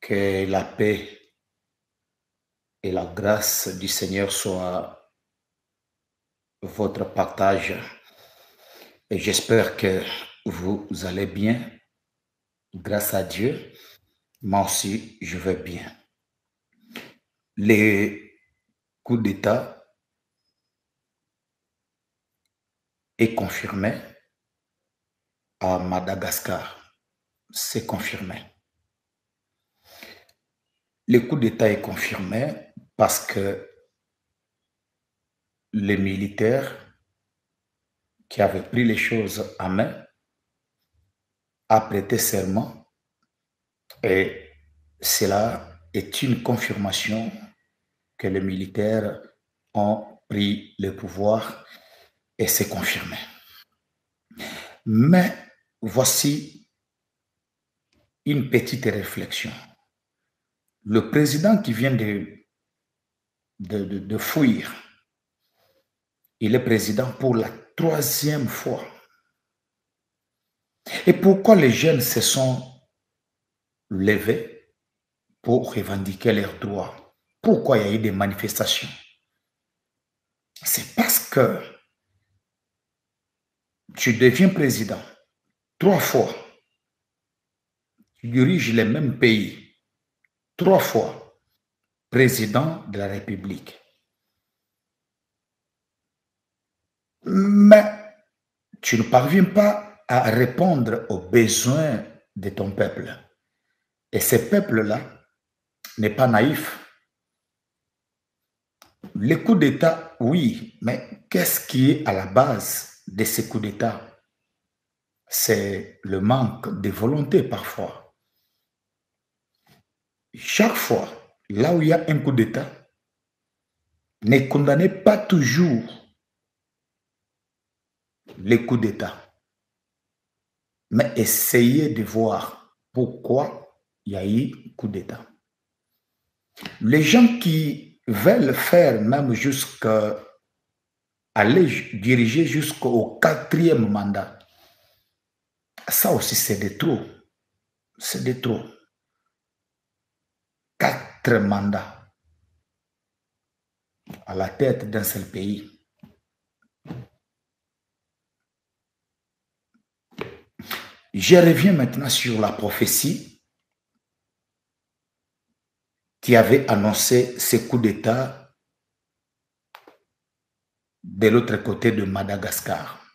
Que la paix et la grâce du Seigneur soient votre partage. Et j'espère que vous allez bien. Grâce à Dieu, moi aussi, je vais bien. Les coups d'État est confirmé à Madagascar. C'est confirmé. Le coup d'État est confirmé parce que les militaires qui avaient pris les choses en main a prêté serment et cela est une confirmation que les militaires ont pris le pouvoir et c'est confirmé. Mais voici une petite réflexion. Le président qui vient de fuir, il est président pour la 3e fois. Et pourquoi les jeunes se sont levés pour revendiquer leurs droits? Pourquoi il y a eu des manifestations? C'est parce que tu deviens président 3 fois, tu diriges les mêmes pays 3 fois, président de la République. Mais tu ne parviens pas à répondre aux besoins de ton peuple. Et ce peuple-là n'est pas naïf. Les coups d'État, oui, mais qu'est-ce qui est à la base de ces coups d'État? C'est le manque de volonté parfois. Chaque fois, là où il y a un coup d'État, ne condamnez pas toujours les coups d'État, mais essayez de voir pourquoi il y a eu coup d'État. Les gens qui veulent faire même jusqu'à aller diriger jusqu'au 4e mandat, ça aussi c'est de trop. C'est de trop. 4 mandats à la tête d'un seul pays. Je reviens maintenant sur la prophétie qui avait annoncé ce coup d'État de l'autre côté de Madagascar.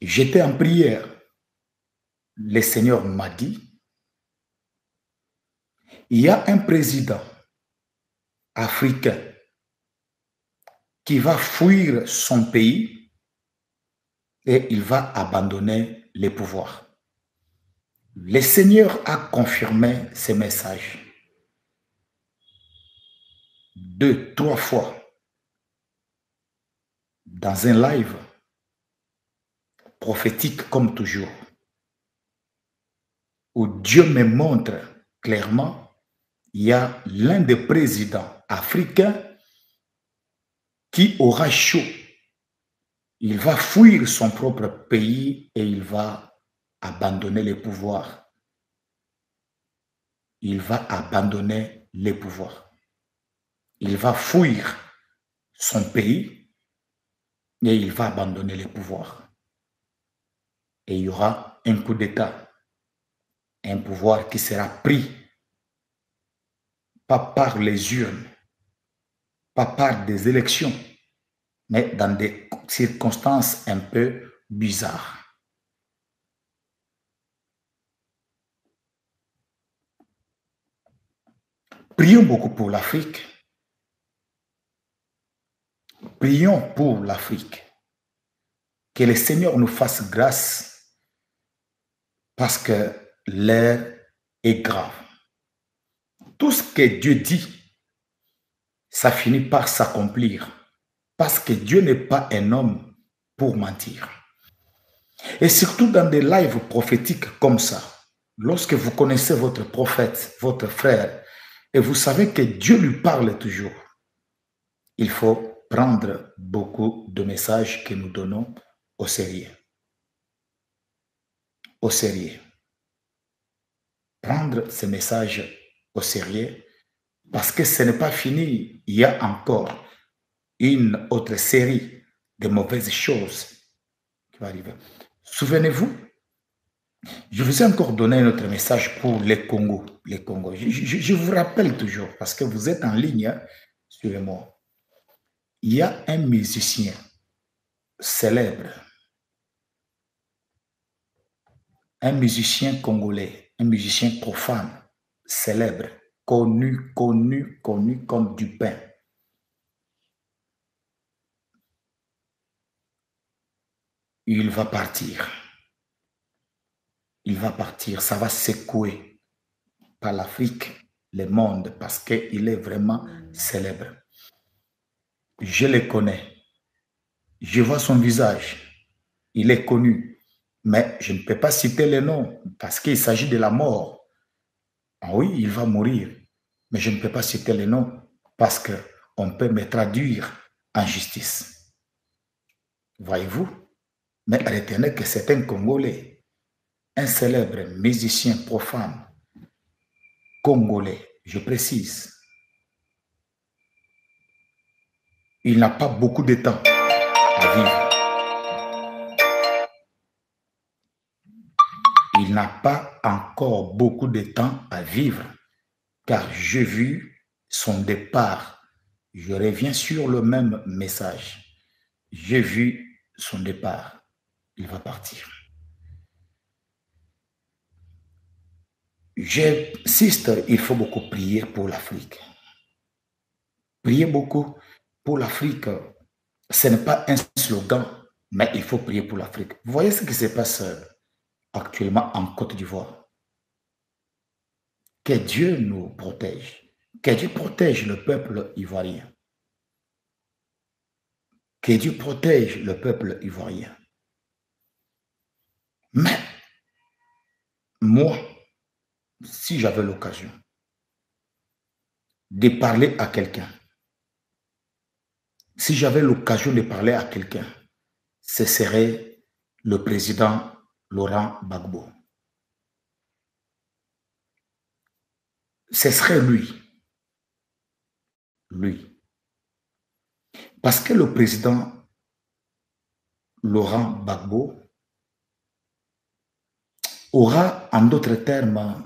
J'étais en prière. Le Seigneur m'a dit, il y a un président africain qui va fuir son pays et il va abandonner le pouvoir. Le Seigneur a confirmé ce message 2, 3 fois dans un live prophétique comme toujours, où Dieu me montre clairement, il y a l'un des présidents africains qui aura chaud. Il va fuir son propre pays et il va abandonner le pouvoir. Il va abandonner le pouvoir. Il va fuir son pays et il va abandonner le pouvoir. Et il y aura un coup d'État, un pouvoir qui sera pris, pas par les urnes, pas par des élections, mais dans des circonstances un peu bizarres. Prions beaucoup pour l'Afrique. Prions pour l'Afrique. Que le Seigneur nous fasse grâce parce que l'heure est grave. Tout ce que Dieu dit, ça finit par s'accomplir parce que Dieu n'est pas un homme pour mentir. Et surtout dans des lives prophétiques comme ça, lorsque vous connaissez votre prophète, votre frère, et vous savez que Dieu lui parle toujours, il faut prendre beaucoup de messages que nous donnons au sérieux. Au sérieux. prendre ce message au sérieux parce que ce n'est pas fini. Il y a encore une autre série de mauvaises choses qui va arriver. Souvenez-vous, je vous ai encore donné un autre message pour les Congos. Les Congos. Je vous rappelle toujours, parce que vous êtes en ligne, hein, suivez-moi. Il y a un musicien célèbre, un musicien congolais, un musicien profane, célèbre, connu comme du pain. Il va partir. Il va partir. Ça va secouer par l'Afrique, le monde, parce qu'il est vraiment célèbre. Je le connais. Je vois son visage. Il est connu. Mais je ne peux pas citer le nom parce qu'il s'agit de la mort. Ah oui, il va mourir. Mais je ne peux pas citer le nom parce qu'on peut me traduire en justice. Voyez-vous? Mais retenez que c'est un Congolais, un célèbre musicien profane, congolais, je précise. Il n'a pas beaucoup de temps à vivre. Il n'a pas encore beaucoup de temps à vivre, car j'ai vu son départ. Je reviens sur le même message. J'ai vu son départ. Il va partir. J'insiste, il faut beaucoup prier pour l'Afrique. Prier beaucoup pour l'Afrique. Ce n'est pas un slogan, mais il faut prier pour l'Afrique. Vous voyez ce qui se passe actuellement en Côte d'Ivoire. Que Dieu nous protège. Que Dieu protège le peuple ivoirien. Que Dieu protège le peuple ivoirien. Mais, moi, si j'avais l'occasion de parler à quelqu'un, si j'avais l'occasion de parler à quelqu'un, ce serait le président Laurent Gbagbo. Ce serait lui. Lui. Parce que le président Laurent Gbagbo aura, en d'autres termes,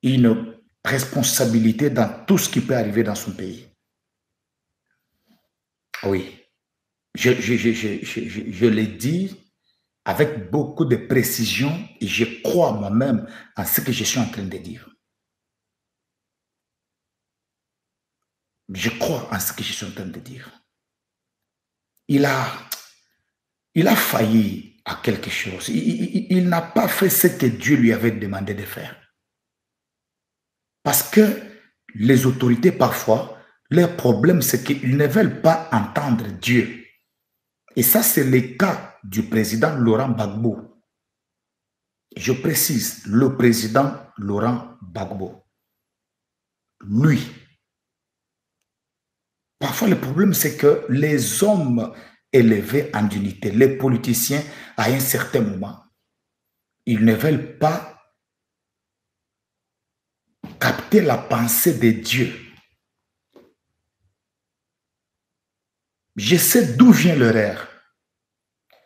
une responsabilité dans tout ce qui peut arriver dans son pays. Oui. Je l'ai dit avec beaucoup de précision et je crois moi-même en ce que je suis en train de dire. Je crois en ce que je suis en train de dire. Il a failli à quelque chose. Il n'a pas fait ce que Dieu lui avait demandé de faire. Parce que les autorités, parfois, leur problème, c'est qu'ils ne veulent pas entendre Dieu. Et ça, c'est le cas du président Laurent Gbagbo. Je précise, le président Laurent Gbagbo. Lui. Parfois, le problème, c'est que les hommes élevés en dignité, les politiciens, à un certain moment, ils ne veulent pas capter la pensée de Dieu. Je sais d'où vient l'erreur.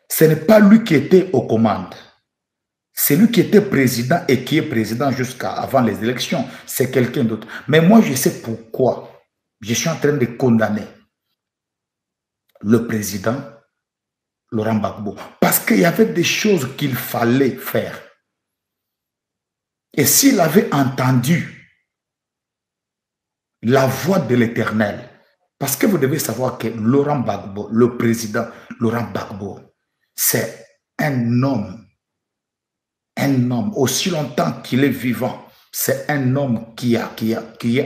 Ce n'est pas lui qui était aux commandes. C'est lui qui était président et qui est président jusqu'à avant les élections. C'est quelqu'un d'autre. Mais moi, je sais pourquoi. Je suis en train de condamner le président Laurent Gbagbo. Parce qu'il y avait des choses qu'il fallait faire. Et s'il avait entendu la voix de l'Éternel, parce que vous devez savoir que Laurent Gbagbo, le président Laurent Gbagbo, c'est un homme, aussi longtemps qu'il est vivant, c'est un homme qui a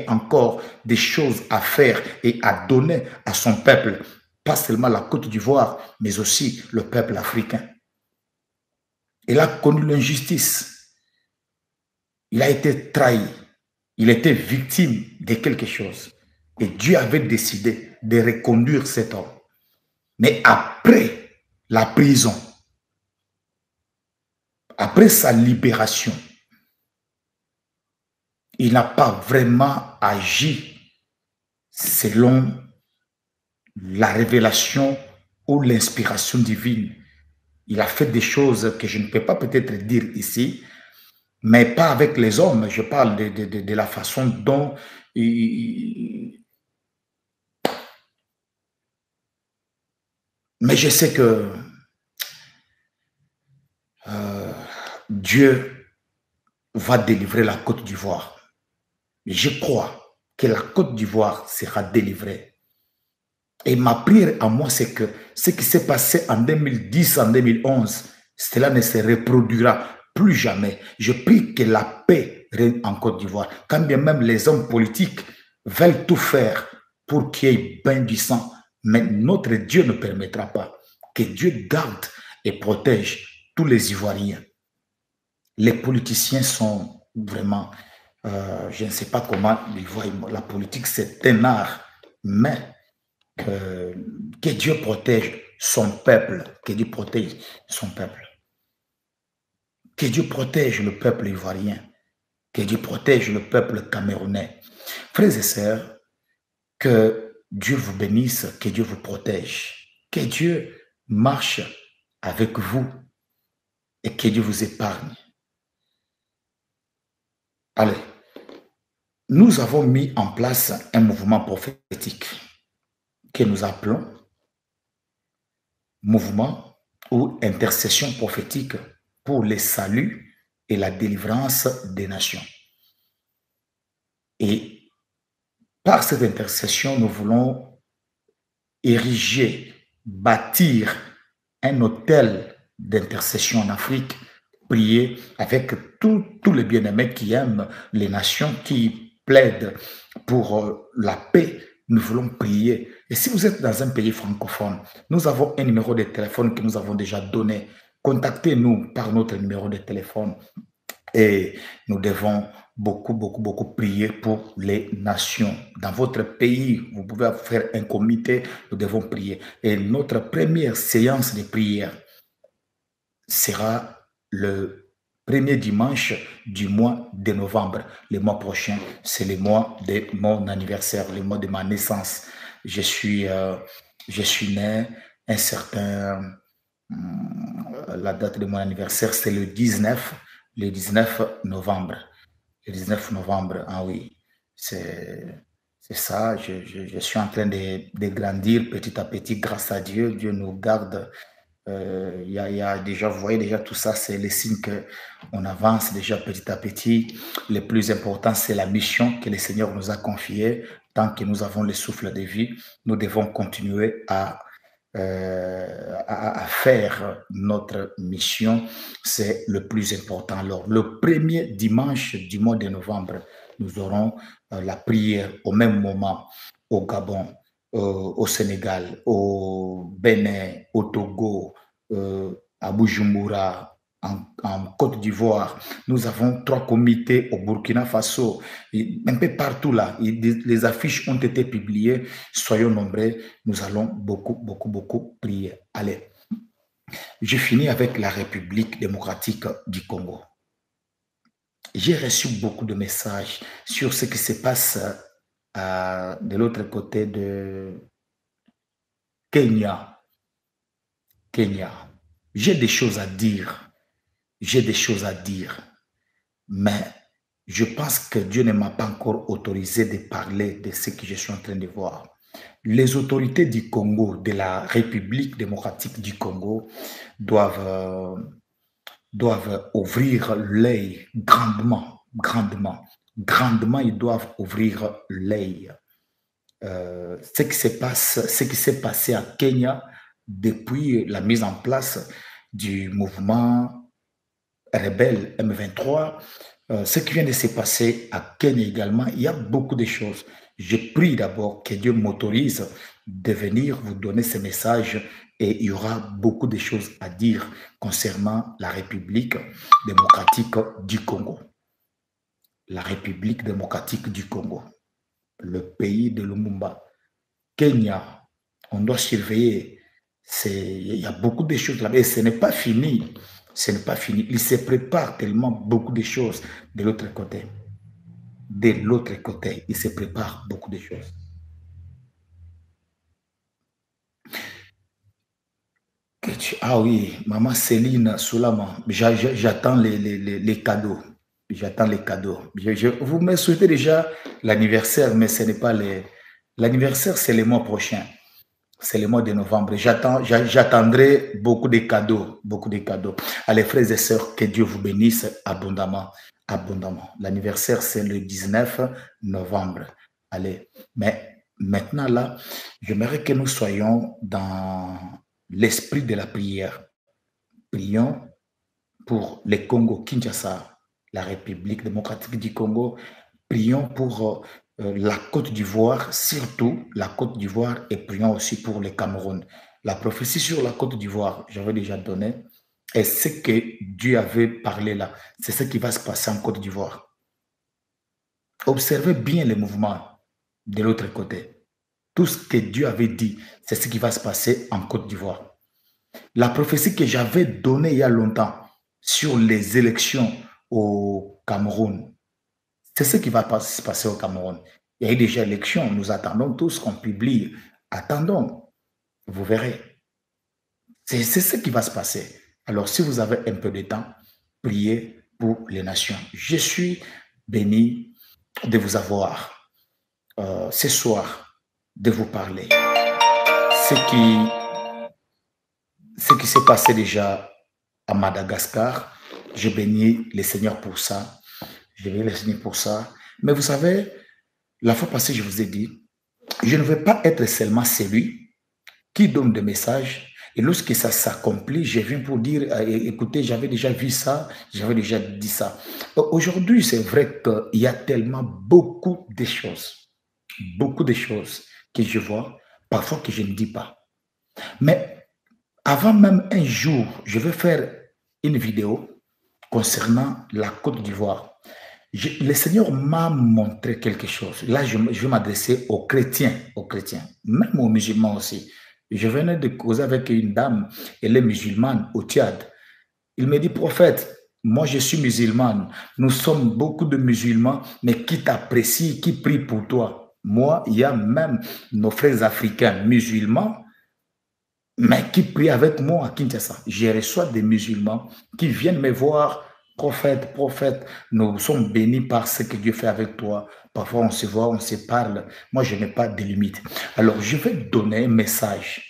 encore des choses à faire et à donner à son peuple, pas seulement la Côte d'Ivoire, mais aussi le peuple africain. Il a connu l'injustice. Il a été trahi. Il était victime de quelque chose. Et Dieu avait décidé de reconduire cet homme. Mais après la prison, après sa libération, il n'a pas vraiment agi selon la révélation ou l'inspiration divine. Il a fait des choses que je ne peux pas peut-être dire ici, mais pas avec les hommes. Je parle de la façon dont mais je sais que Dieu va délivrer la Côte d'Ivoire. Je crois que la Côte d'Ivoire sera délivrée. Et ma prière à moi, c'est que ce qui s'est passé en 2010, en 2011, cela ne se reproduira plus jamais. Je prie que la paix règne en Côte d'Ivoire. Quand bien même les hommes politiques veulent tout faire pour qu'il y ait bain du sang, mais notre Dieu ne permettra pas. Que Dieu garde et protège tous les Ivoiriens. Les politiciens sont vraiment, je ne sais pas comment ils voient, la politique c'est un art, mais que Dieu protège son peuple, que Dieu protège son peuple. Que Dieu protège le peuple ivoirien, que Dieu protège le peuple camerounais. Frères et sœurs, que Dieu vous bénisse, que Dieu vous protège, que Dieu marche avec vous et que Dieu vous épargne. Allez, nous avons mis en place un mouvement prophétique que nous appelons mouvement ou intercession prophétique pour le salut et la délivrance des nations. Et par cette intercession, nous voulons ériger, bâtir un hôtel d'intercession en Afrique, prier avec tous les bien-aimés qui aiment les nations, qui plaident pour la paix. Nous voulons prier. Et si vous êtes dans un pays francophone, nous avons un numéro de téléphone que nous avons déjà donné. Contactez-nous par notre numéro de téléphone. Et nous devons beaucoup prier pour les nations. Dans votre pays, vous pouvez faire un comité, nous devons prier. Et notre première séance de prière sera le premier dimanche du mois de novembre. Le mois prochain, c'est le mois de mon anniversaire, le mois de ma naissance. Je suis né un certain... la date de mon anniversaire, c'est le 19 novembre. Le 19 novembre, ah oui, c'est ça. Je suis en train de grandir petit à petit grâce à Dieu. Dieu nous garde. Il y a déjà, vous voyez déjà tout ça, c'est les signes qu'on avance déjà petit à petit. Le plus important, c'est la mission que le Seigneur nous a confiée. Tant que nous avons le souffle de vie, nous devons continuer à faire notre mission, c'est le plus important. Alors, le premier dimanche du mois de novembre, nous aurons la prière au même moment au Gabon, au Sénégal, au Bénin, au Togo, à Bujumbura, en Côte d'Ivoire. Nous avons 3 comités au Burkina Faso, un peu partout là. Les affiches ont été publiées. Soyons nombreux, nous allons beaucoup prier. Allez, je finis avec la République démocratique du Congo. J'ai reçu beaucoup de messages sur ce qui se passe de l'autre côté de Kenya. J'ai des choses à dire. Mais je pense que Dieu ne m'a pas encore autorisé de parler de ce que je suis en train de voir. Les autorités du Congo, de la République démocratique du Congo, doivent ouvrir l'œil grandement, ils doivent ouvrir l'œil. Ce qui s'est passé à Kenya depuis la mise en place du mouvement rebelle M23, ce qui vient de se passer à Kenya également, il y a beaucoup de choses. Je prie d'abord que Dieu m'autorise de venir vous donner ce message et il y aura beaucoup de choses à dire concernant la République démocratique du Congo. La République démocratique du Congo, le pays de Lumumba. Kenya, on doit surveiller. Il y a beaucoup de choses là-bas et ce n'est pas fini. Ce n'est pas fini. Il se prépare tellement beaucoup de choses de l'autre côté. de l'autre côté, il se prépare beaucoup de choses. Ah oui, maman Céline Soulama, j'attends les cadeaux. J'attends les cadeaux. Vous me souhaitez déjà l'anniversaire, mais ce n'est pas les... L'anniversaire, c'est le mois prochain. C'est le mois de novembre. J'attendrai beaucoup de cadeaux, beaucoup de cadeaux. Allez, frères et sœurs, que Dieu vous bénisse abondamment, abondamment. L'anniversaire, c'est le 19 novembre. Allez, mais maintenant, là, j'aimerais que nous soyons dans l'esprit de la prière. Prions pour le Congo, Kinshasa, la République démocratique du Congo. Prions pour la Côte d'Ivoire, surtout la Côte d'Ivoire, et prions aussi pour le Cameroun. La prophétie sur la Côte d'Ivoire, j'avais déjà donné, et ce que Dieu avait parlé là, c'est ce qui va se passer en Côte d'Ivoire. Observez bien les mouvements de l'autre côté. Tout ce que Dieu avait dit, c'est ce qui va se passer en Côte d'Ivoire. La prophétie que j'avais donnée il y a longtemps sur les élections au Cameroun, c'est ce qui va se passer au Cameroun. Il y a eu déjà élections, nous attendons tous qu'on publie. Attendons, vous verrez. C'est ce qui va se passer. Alors, si vous avez un peu de temps, priez pour les nations. Je suis béni de vous avoir ce soir, de vous parler. Ce qui s'est passé déjà à Madagascar, je bénis le Seigneur pour ça. Je bénis le Seigneur pour ça. Mais vous savez, la fois passée, je vous ai dit, je ne veux pas être seulement celui qui donne des messages. Et lorsque ça s'accomplit, je viens pour dire, écoutez, j'avais déjà vu ça, j'avais déjà dit ça. Aujourd'hui, c'est vrai qu'il y a tellement beaucoup de choses que je vois, parfois que je ne dis pas. Mais avant même un jour, je vais faire une vidéo concernant la Côte d'Ivoire. Le Seigneur m'a montré quelque chose. Là, je vais m'adresser aux chrétiens, même aux musulmans aussi. Je venais de causer avec une dame, elle est musulmane au Tchad. Il me dit, prophète, moi je suis musulmane. Nous sommes beaucoup de musulmans, mais qui t'apprécient, qui prient pour toi. Moi, il y a même nos frères africains musulmans, mais qui prient avec moi à Kinshasa. Je reçois des musulmans qui viennent me voir. Prophète, prophète, nous sommes bénis par ce que Dieu fait avec toi. Parfois, on se voit, on se parle. Moi, je n'ai pas de limite. Alors, je vais donner un message.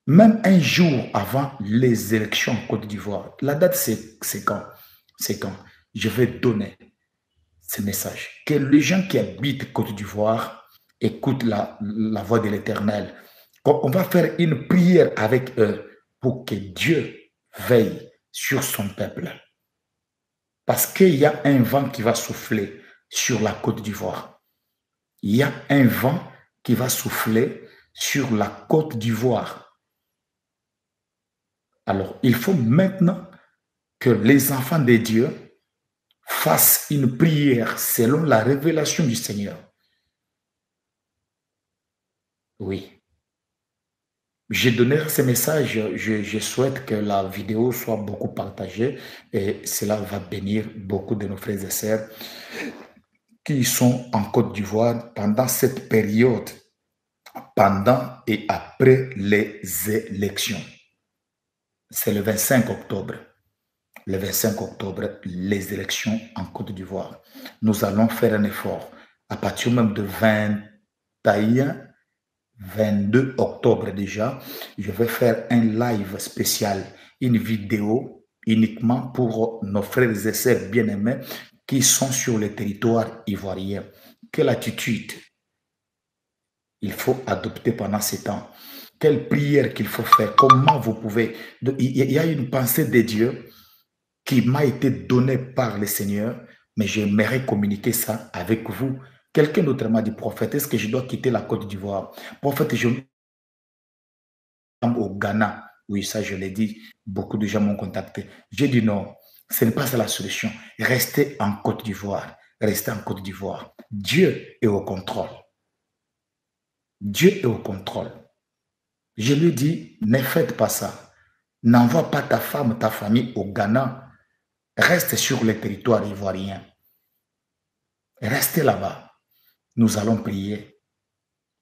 Même un jour avant les élections en Côte d'Ivoire. La date, c'est quand? C'est quand? Je vais donner ce message. Que les gens qui habitent Côte d'Ivoire écoutent la voix de l'Éternel. On va faire une prière avec eux pour que Dieu veille sur son peuple. Parce qu'il y a un vent qui va souffler sur la Côte d'Ivoire. Il y a un vent qui va souffler sur la Côte d'Ivoire. Alors, il faut maintenant que les enfants de Dieu fassent une prière selon la révélation du Seigneur. Oui. J'ai donné ce message, je souhaite que la vidéo soit beaucoup partagée et cela va bénir beaucoup de nos frères et sœurs qui sont en Côte d'Ivoire pendant cette période, pendant et après les élections. C'est le 25 octobre. Le 25 octobre, les élections en Côte d'Ivoire. Nous allons faire un effort à partir même de 21 22 octobre déjà, je vais faire un live spécial, une vidéo uniquement pour nos frères et sœurs bien-aimés qui sont sur le territoire ivoirien. Quelle attitude il faut adopter pendant ces temps? Quelle prière qu'il faut faire? Comment vous pouvez... Il y a une pensée de Dieu qui m'a été donnée par le Seigneur, mais j'aimerais communiquer ça avec vous. Quelqu'un d'autre m'a dit, prophète, est-ce que je dois quitter la Côte d'Ivoire? Prophète, je au Ghana. Oui, ça, je l'ai dit. Beaucoup de gens m'ont contacté. J'ai dit non, ce n'est pas ça la solution. Restez en Côte d'Ivoire. Restez en Côte d'Ivoire. Dieu est au contrôle. Dieu est au contrôle. Je lui dis, ne faites pas ça. N'envoie pas ta femme, ta famille au Ghana. Reste sur le territoire ivoirien. Restez là-bas. Nous allons prier.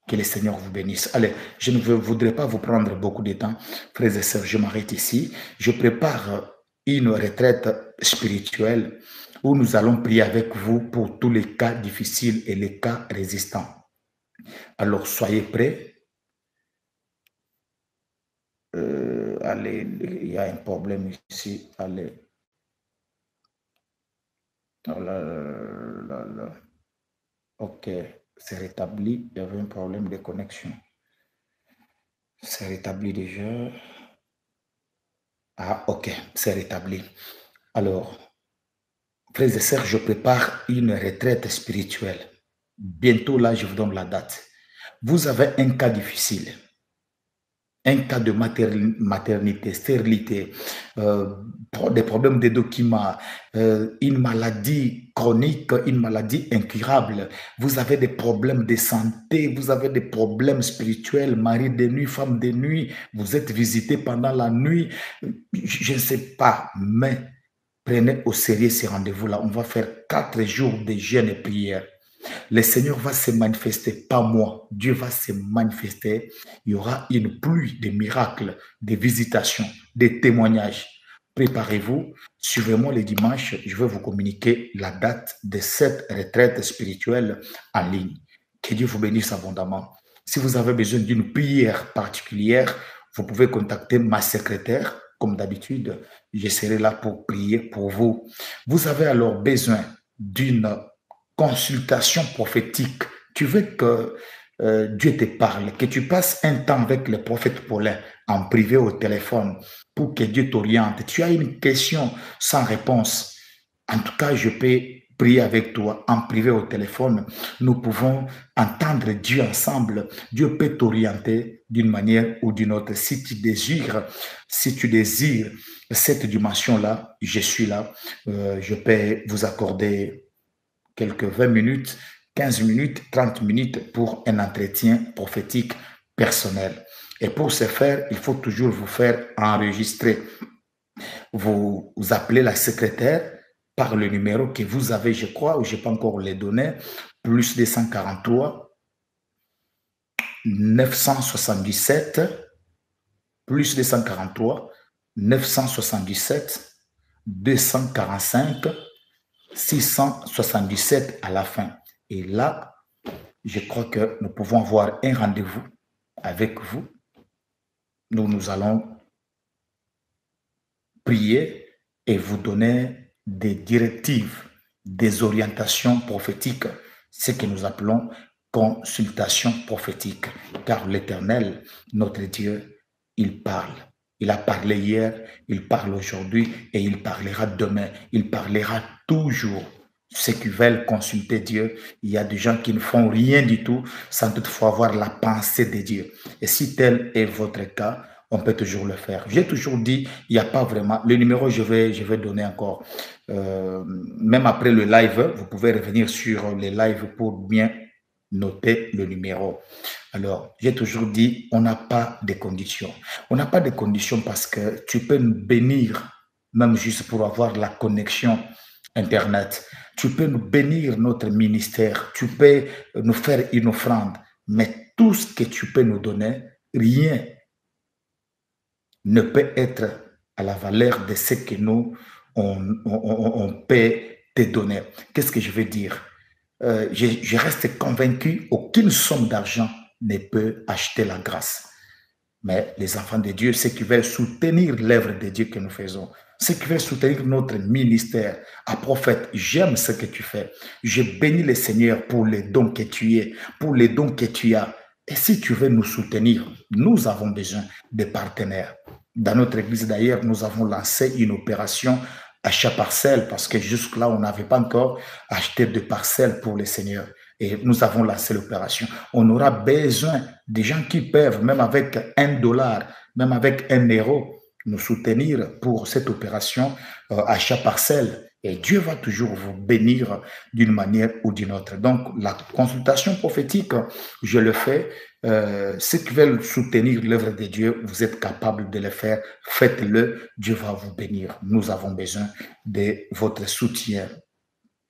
Que le Seigneur vous bénisse. Allez, je ne voudrais pas vous prendre beaucoup de temps. Frères et sœurs, je m'arrête ici. Je prépare une retraite spirituelle où nous allons prier avec vous pour tous les cas difficiles et les cas résistants. Alors, soyez prêts. Allez, il y a un problème ici. Allez. Oh là, là, là. Ok, c'est rétabli. Il y avait un problème de connexion. C'est rétabli déjà. Ah, ok, c'est rétabli. Alors, frères et sœurs, je prépare une retraite spirituelle. Bientôt, là, je vous donne la date. Vous avez un cas difficile, un cas de maternité, stérilité, des problèmes de documents, une maladie chronique, une maladie incurable. Vous avez des problèmes de santé, vous avez des problèmes spirituels, mari de nuit, femme de nuit, vous êtes visité pendant la nuit. Je ne sais pas, mais prenez au sérieux ces rendez-vous-là. On va faire 4 jours de jeûne et prière. Le Seigneur va se manifester, pas moi. Dieu va se manifester. Il y aura une pluie de miracles, de visitations, de témoignages. Préparez-vous. Suivez-moi le dimanche. Je vais vous communiquer la date de cette retraite spirituelle en ligne. Que Dieu vous bénisse abondamment. Si vous avez besoin d'une prière particulière, vous pouvez contacter ma secrétaire. Comme d'habitude, je serai là pour prier pour vous. Vous avez alors besoin d'une consultation prophétique. Tu veux que Dieu te parle, que tu passes un temps avec le prophète Paulin en privé au téléphone pour que Dieu t'oriente. Tu as une question sans réponse. En tout cas, je peux prier avec toi en privé au téléphone. Nous pouvons entendre Dieu ensemble. Dieu peut t'orienter d'une manière ou d'une autre. Si tu désires cette dimension-là, je suis là. Je peux vous accorder quelques 20 minutes, 15 minutes, 30 minutes pour un entretien prophétique personnel. Et pour ce faire, il faut toujours vous faire enregistrer. Vous appelez la secrétaire par le numéro que vous avez, je crois, ou je n'ai pas encore les données, plus 243 977, plus 243 977 245 677 à la fin. Et là, je crois que nous pouvons avoir un rendez-vous avec vous. Nous allons prier et vous donner des directives, des orientations prophétiques, ce que nous appelons consultation prophétique. Car l'Éternel, notre Dieu, il parle. Il a parlé hier, il parle aujourd'hui et il parlera demain. Il parlera toujours. Ceux qui veulent consulter Dieu, il y a des gens qui ne font rien du tout sans toutefois avoir la pensée de Dieu. Et si tel est votre cas, on peut toujours le faire. J'ai toujours dit, il n'y a pas vraiment... Le numéro, je vais donner encore. Même après le live, vous pouvez revenir sur les lives pour bien noter le numéro. Alors, j'ai toujours dit, on n'a pas de conditions. On n'a pas de conditions parce que tu peux nous bénir, même juste pour avoir la connexion Internet. Tu peux nous bénir notre ministère. Tu peux nous faire une offrande. Mais tout ce que tu peux nous donner, rien ne peut être à la valeur de ce que nous, on peut te donner. Qu'est-ce que je veux dire? Je reste convaincu, aucune somme d'argent ne peut acheter la grâce. Mais les enfants de Dieu, ceux qui veulent soutenir l'œuvre de Dieu que nous faisons, ceux qui veulent soutenir notre ministère, à prophète, j'aime ce que tu fais. Je bénis le Seigneur pour les dons que tu es, pour les dons que tu as. Et si tu veux nous soutenir, nous avons besoin de partenaires. Dans notre église d'ailleurs, nous avons lancé une opération achat parcelle parce que jusque-là, on n'avait pas encore acheté de parcelles pour le Seigneur. Et nous avons lancé l'opération. On aura besoin des gens qui peuvent, même avec $1, même avec €1, nous soutenir pour cette opération achat parcelle. Et Dieu va toujours vous bénir d'une manière ou d'une autre. Donc, la consultation prophétique, je le fais. Ceux qui veulent soutenir l'œuvre de Dieu, vous êtes capable de le faire. Faites-le. Dieu va vous bénir. Nous avons besoin de votre soutien.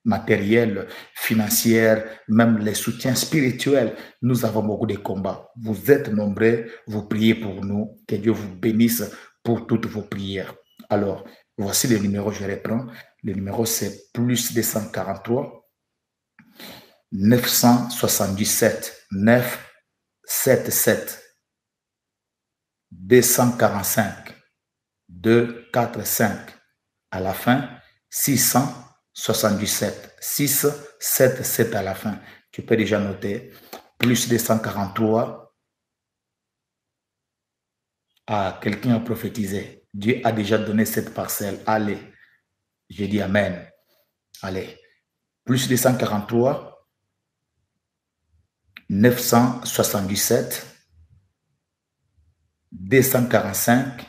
matérielle, financière, même les soutiens spirituels. Nous avons beaucoup de combats. Vous êtes nombreux, vous priez pour nous. Que Dieu vous bénisse pour toutes vos prières. Alors, voici le numéro, je reprends. Le numéro, c'est plus 243 977 977 245 245 à la fin 677 677 à la fin. Tu peux déjà noter plus 243. Ah, quelqu'un a prophétisé. Dieu a déjà donné cette parcelle. Allez, je dis amen. Allez, plus 243 977 245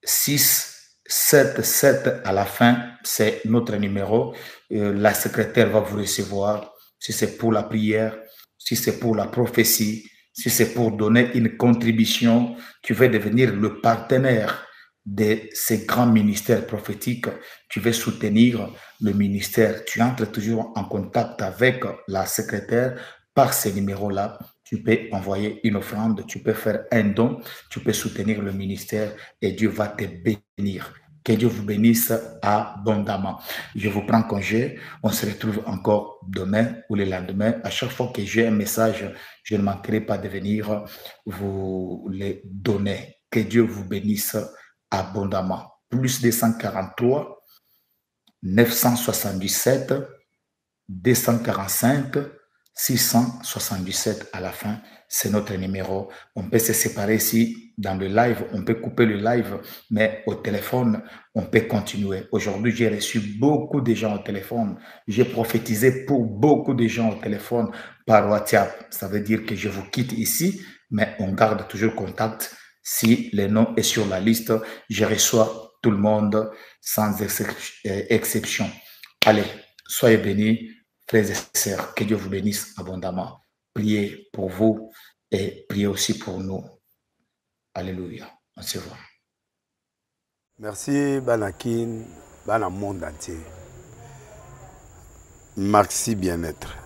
677 à la fin, c'est notre numéro. La secrétaire va vous recevoir. Si c'est pour la prière, si c'est pour la prophétie, si c'est pour donner une contribution, tu veux devenir le partenaire de ces grands ministères prophétiques, tu veux soutenir le ministère, tu entres toujours en contact avec la secrétaire par ces numéros-là. Tu peux envoyer une offrande, tu peux faire un don, tu peux soutenir le ministère et Dieu va te bénir. Que Dieu vous bénisse abondamment. Je vous prends congé. On se retrouve encore demain ou le lendemain. À chaque fois que j'ai un message, je ne manquerai pas de venir vous le donner. Que Dieu vous bénisse abondamment. Plus 243 977 245 677 à la fin, c'est notre numéro. On peut se séparer ici dans le live, on peut couper le live, mais au téléphone, on peut continuer. Aujourd'hui, j'ai reçu beaucoup de gens au téléphone. J'ai prophétisé pour beaucoup de gens au téléphone par WhatsApp. Ça veut dire que je vous quitte ici, mais on garde toujours contact. Si le nom est sur la liste, je reçois tout le monde sans exception. Allez, soyez bénis. Frères et sœurs, que Dieu vous bénisse abondamment. Priez pour vous et priez aussi pour nous. Alléluia. On se voit. Merci, Banakin, Bana monde entier. Merci bien-être.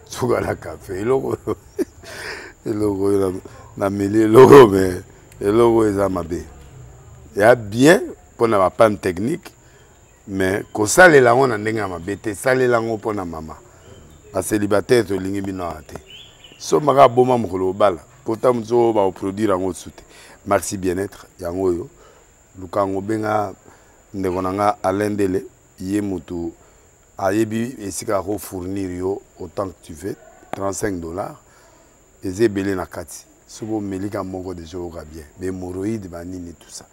Sougala café, logo, na mêlé logo, mais logo est amabé. Il y a bien pour la panne technique. Mais quand ça les langues on ndenge ma bête ça les langues pour na mama a célibataire to lingi bino ate so maka boma mokolo bala pourtant zo ba produire en soute merci bien-être yango yo lukango benga ndeko nanga alendele ye mutu ayebi esika ko fournir yo autant que tu veux $35 ezebele na kati sobo melika moko de jour bien mais hémorroïdes banini tout ça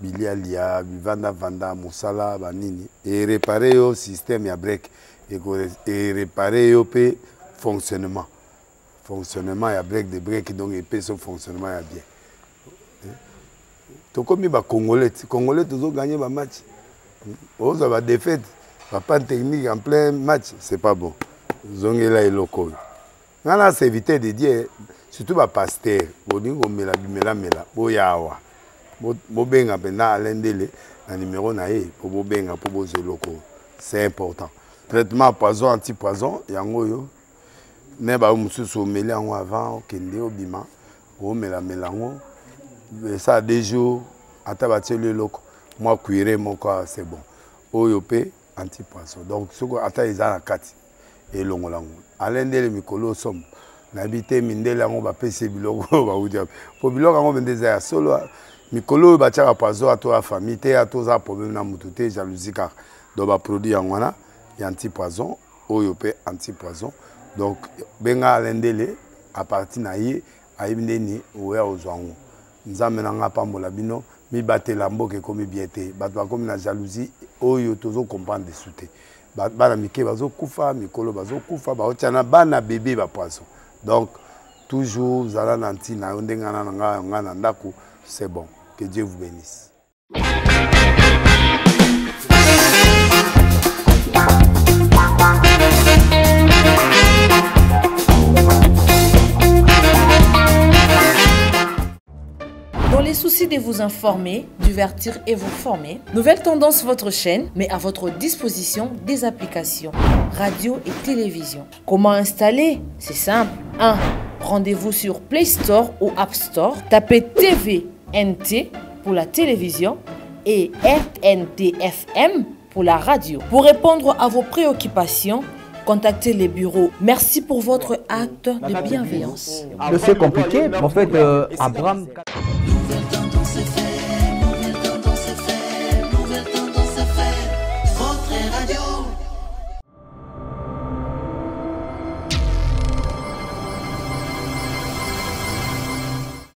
bilialia vanda musala banini et réparer au système ya break et réparer au pe fonctionnement ya break de break donc et pe son fonctionnement ya bien to comme ba congolais toujours gagner ba match on va défaite pas technique en plein match c'est pas bon zongela et loco ngana c'est éviter de dire surtout ba pasteur boningo mela boyawa bobenga pena alendele na numéro na ye pour bobenga pour bozeloko c'est important traitement poison anti-poison yango yo ne ba mususu meli yango avant kende obima o melango ça a 2 jours ata bateli loko moi cuire mon corps c'est bon oyo pe anti-poison donc soko ata ezala kati et longolango alendele mikolo somme nabité mindele yango ba pese biloko ba udia po biloko yango bendeza ya solo mikolo batiaka poison à toi famille te à tous problème na mutu te jalousie car donc ba produit yango na ya anti-poison oyo pe anti-poison donc benga alendele à partir na ye ayibindeni oya ozwango nzambe na nga pambola bino mi batela mboke komi bien te bato bakomi na jalousie oyo tozo comprendre de souté bana mike bazo kufa mikolo bazo kufa baotiana bana bébé ba poison donc toujours zala nanti na ndenga na nga na ndako c'est bon. Que Dieu vous bénisse. Dans les les soucis de vous informer, divertir et vous former, Nouvelle Tendance, votre chaîne, met à votre disposition des applications, radio et télévision. Comment installer? C'est simple. 1. Rendez-vous sur Play Store ou App Store. Tapez TVNT pour la télévision et RNTFM pour la radio. Pour répondre à vos préoccupations, contactez les bureaux. Merci pour votre acte de bienveillance. C'est compliqué, en fait, Abraham...